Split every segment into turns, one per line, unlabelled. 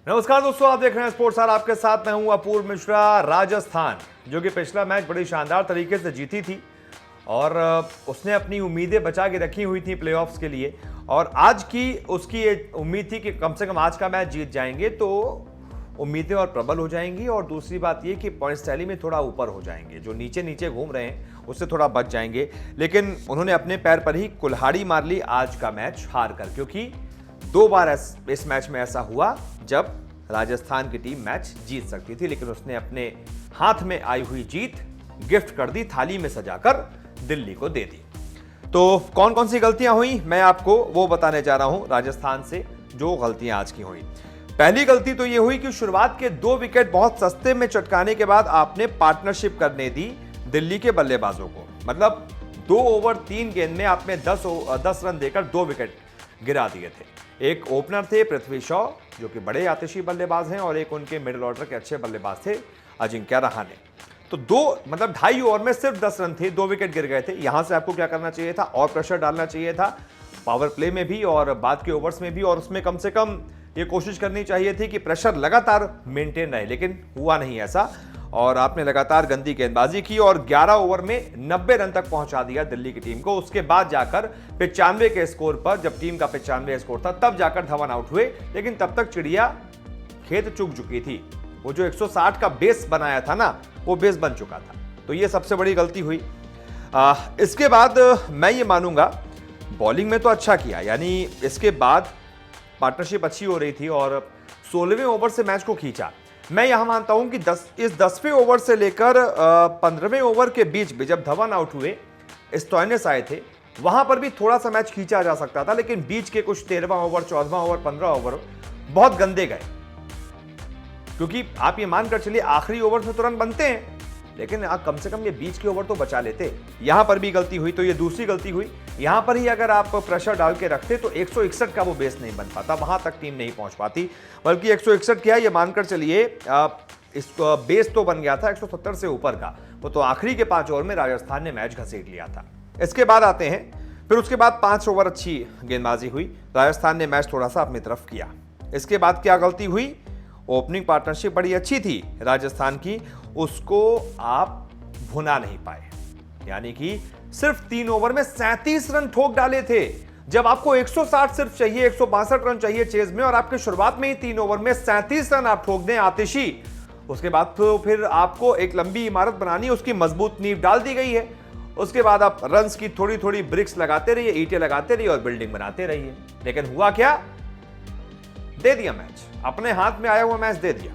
नमस्कार दोस्तों, आप देख रहे हैं स्पोर्ट्स आवर। आपके साथ मैं हूं अपूर्व मिश्रा। राजस्थान जो कि पिछला मैच बड़ी शानदार तरीके से जीती थी और उसने अपनी उम्मीदें बचा के रखी हुई थी प्लेऑफ्स के लिए, और आज की उसकी ये उम्मीद थी कि कम से कम आज का मैच जीत जाएंगे तो उम्मीदें और प्रबल हो जाएंगी, और दूसरी बात ये कि पॉइंट्स टैली में थोड़ा ऊपर हो जाएंगे। जो नीचे नीचे घूम रहे हैं उससे थोड़ा बच जाएंगे। लेकिन उन्होंने अपने पैर पर ही कुल्हाड़ी मार ली आज का मैच हार कर, क्योंकि दो बार इस मैच में ऐसा हुआ जब राजस्थान की टीम मैच जीत सकती थी, लेकिन उसने अपने हाथ में आई हुई जीत गिफ्ट कर दी, थाली में सजाकर दिल्ली को दे दी। तो कौन कौन सी गलतियां हुई मैं आपको वो बताने जा रहा हूं राजस्थान से, जो गलतियां आज की हुई। पहली गलती तो ये हुई कि शुरुआत के 2 विकेट बहुत सस्ते में चटकाने के बाद आपने पार्टनरशिप करने दी दिल्ली के बल्लेबाजों को। मतलब 2 ओवर 3 गेंद में आपने 10 रन देकर 2 विकेट गिरा दिए थे। एक ओपनर थे पृथ्वी शॉ जो कि बड़े आतिशी बल्लेबाज हैं, और एक उनके मिडिल ऑर्डर के अच्छे बल्लेबाज थे अजिंक्य रहाणे। तो 2.5 ओवर में सिर्फ 10 रन थे, 2 विकेट गिर गए थे। यहां से आपको क्या करना चाहिए था, और प्रेशर डालना चाहिए था पावर प्ले में भी और बाद के ओवर्स में भी, और उसमें कम से कम ये कोशिश करनी चाहिए थी कि प्रेशर लगातार मेंटेन रहे, लेकिन हुआ नहीं ऐसा। और आपने लगातार गंदी गेंदबाजी की और 11 ओवर में 90 रन तक पहुंचा दिया दिल्ली की टीम को। उसके बाद जाकर 95 के स्कोर पर, जब टीम का 95 स्कोर था, तब जाकर धवन आउट हुए, लेकिन तब तक चिड़िया खेत चुग चुकी थी। वो जो 160 का बेस बनाया था ना, वो बेस बन चुका था। तो ये सबसे बड़ी गलती हुई। इसके बाद मैं ये मानूंगा बॉलिंग में तो अच्छा किया, यानी इसके बाद पार्टनरशिप अच्छी हो रही थी और 16वें ओवर से मैच को खींचा। मैं यहां मानता हूं कि इस 10वें ओवर से लेकर 15वें ओवर के बीच में जब धवन आउट हुए, स्टोइनिस आए थे, वहां पर भी थोड़ा सा मैच खींचा जा सकता था, लेकिन बीच के कुछ 13वां ओवर, 14वां ओवर, 15 ओवर बहुत गंदे गए। क्योंकि आप ये मानकर चलिए आखिरी ओवर में तो रन बनते हैं, लेकिन आप कम से कम ये बीच के ओवर तो बचा लेते। यहां पर भी गलती हुई, तो ये दूसरी गलती हुई। यहां पर ही अगर आप प्रेशर डाल के रखते तो 161 का वो बेस नहीं बन पाता, वहां तक टीम नहीं पहुंच पाती। बल्कि 161 क्या, ये मानकर चलिए इस बेस तो बन गया था 170 से ऊपर का। वो तो आखिरी के 5 ओवर में राजस्थान ने मैच घसीट लिया था। इसके बाद आते हैं, फिर उसके बाद 5 ओवर अच्छी गेंदबाजी हुई, राजस्थान ने मैच थोड़ा सा अपनी तरफ किया। इसके बाद क्या गलती हुई, ओपनिंग पार्टनरशिप बड़ी अच्छी थी राजस्थान की, उसको आप भुना नहीं पाए। यानी कि सिर्फ 3 ओवर में 37 रन ठोक डाले थे, जब आपको 160 सिर्फ चाहिए, 162 रन चाहिए चेज में, और आपके शुरुआत में ही 3 ओवर में 37 रन आप ठोक दें आतिशी। उसके बाद तो फिर आपको एक लंबी इमारत बनानी, उसकी मजबूत नींव डाल दी गई है। उसके बाद आप रन्स की थोड़ी थोड़ी ब्रिक्स लगाते रहिए, ईंटें लगाते रहिए और बिल्डिंग बनाते रहिए। लेकिन हुआ क्या, दे दिया मैच, अपने हाथ में आया हुआ मैच दे दिया।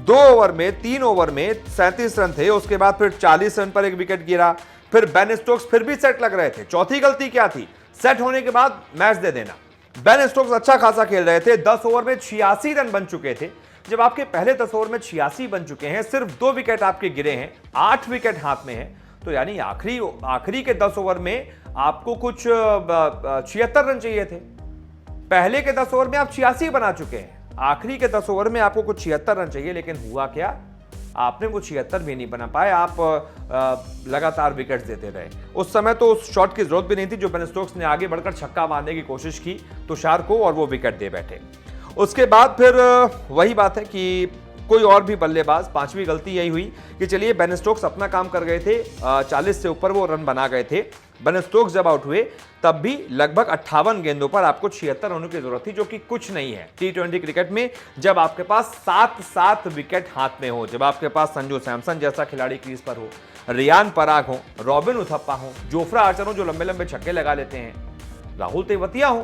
2 ओवर में 3 ओवर में 37 रन थे, उसके बाद फिर 40 रन पर एक विकेट गिरा। फिर बेन स्टोक्स फिर भी सेट लग रहे थे। चौथी गलती क्या थी, सेट होने के बाद मैच दे देना। बेन स्टोक्स अच्छा खासा खेल रहे थे, 10 ओवर में 86 रन बन चुके थे। जब आपके पहले 10 ओवर में 86 बन चुके हैं, सिर्फ 2 विकेट आपके गिरे हैं, 8 विकेट हाथ में है, तो यानी आखिरी के 10 ओवर में आपको कुछ 76 रन चाहिए थे। पहले के 10 ओवर में आप 86 बना चुके हैं, आखिरी के 10 ओवर में आपको कुछ 76 रन चाहिए। लेकिन हुआ क्या, आपने वो 76 भी नहीं बना पाए, आप लगातार विकेट्स देते रहे। उस समय तो उस शॉट की जरूरत भी नहीं थी जो बेन स्टोक्स ने आगे बढ़कर छक्का मारने की कोशिश की तुषार को, और वो विकेट दे बैठे। उसके बाद फिर वही बात है कि कोई और भी बल्लेबाज, 5वीं गलती यही हुई कि चलिए बेन स्टोक्स अपना काम कर गए थे, 40 से ऊपर वो रन बना गए थे। बेन स्टोक्स जब आउट हुए तब भी लगभग 58 गेंदों पर आपको 76 रनों की जरूरत थी, जो कि कुछ नहीं है T20 क्रिकेट में। जब आपके पास 7 विकेट हाथ में हो, जब आपके पास संजू सैमसन जैसा खिलाड़ी क्रीज पर हो, रियान पराग हो, रॉबिन उथप्पा हो, जोफ्रा आर्चर हो जो लंबे लंबे छक्के लगा लेते हैं, राहुल तेवतिया हो,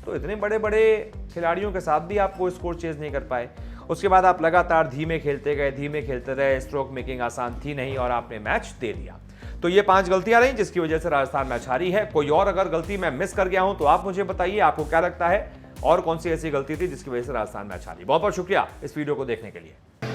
तो इतने बड़े बड़े खिलाड़ियों के साथ भी आप वो स्कोर चेज नहीं कर पाए। उसके बाद आप लगातार धीमे खेलते गए, धीमे खेलते रहे, स्ट्रोक मेकिंग आसान थी नहीं, और आपने मैच दे दिया। तो ये 5 गलतियां रही जिसकी वजह से राजस्थान मैच हारी है। कोई और अगर गलती मैं मिस कर गया हूं तो आप मुझे बताइए, आपको क्या लगता है और कौन सी ऐसी गलती थी जिसकी वजह से राजस्थान मैच हारी। बहुत बहुत शुक्रिया इस वीडियो को देखने के लिए।